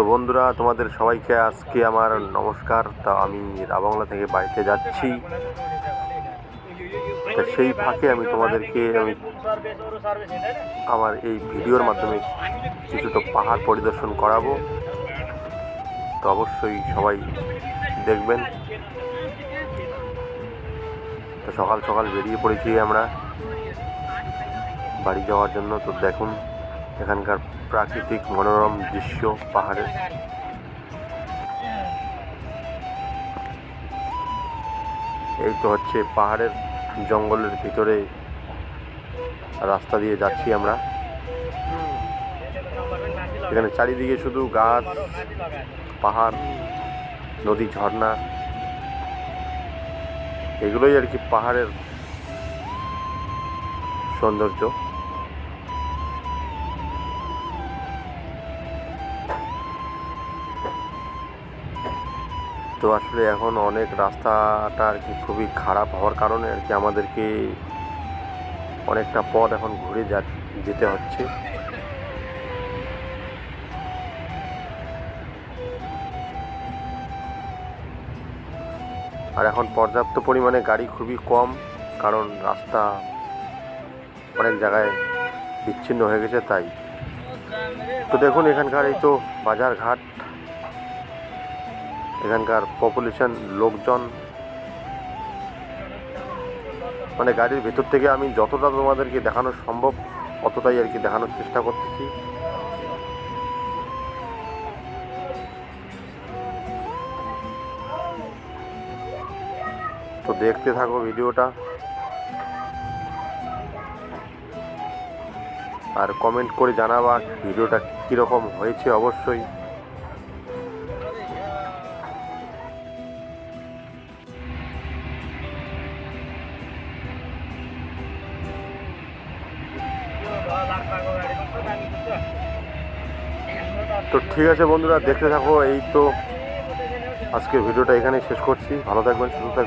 তো বন্ধুরা, তোমাদের সবাইকে আজকে আমার নমস্কার। তা আমি রাবাংলা থেকে বাড়িতে যাচ্ছি। তা সেই ফাঁকে আমি তোমাদেরকে আমার এই ভিডিওর মাধ্যমে কিছুটা পাহাড় পরিদর্শন করাবো। তো অবশ্যই সবাই দেখবেন। তো সকাল সকাল বেরিয়ে পড়েছি আমরা বাড়ি যাওয়ার জন্য। তো দেখুন এখানকার প্রাকৃতিক মনোরম দৃশ্য পাহাড়ের। এই তো হচ্ছে পাহাড়ের জঙ্গলের ভিতরে রাস্তা দিয়ে যাচ্ছি আমরা। এখানে চারিদিকে শুধু গাছ, পাহাড়, নদী, ঝর্ণা, এগুলোই আর কি পাহাড়ের সৌন্দর্য। তো আসলে এখন অনেক রাস্তাটা আর কি খুবই খারাপ হওয়ার কারণে আর কি আমাদেরকে অনেকটা পথ এখন ঘুরে যেতে হচ্ছে। আর এখন পর্যাপ্ত পরিমাণে গাড়ি খুবই কম, কারণ রাস্তা অনেক জায়গায় বিচ্ছিন্ন হয়ে গেছে তাই। তো দেখুন এখানকার এই তো বাজার ঘাট, এখানকার পপুলেশন, লোকজন, মানে গাড়ির ভেতর থেকে আমি যতটা তোমাদেরকে দেখানো সম্ভব অতটাই আর কি দেখানোর চেষ্টা করতেছি। তো দেখতে থাকো ভিডিওটা আর কমেন্ট করে জানাবা ভিডিওটা কীরকম হয়েছে অবশ্যই। তো ঠিক আছে বন্ধুরা, দেখতে থাকো। এই তো আজকের ভিডিওটা এখানেই শেষ করছি। ভালো থাকবেন, সুস্থ থাকবেন।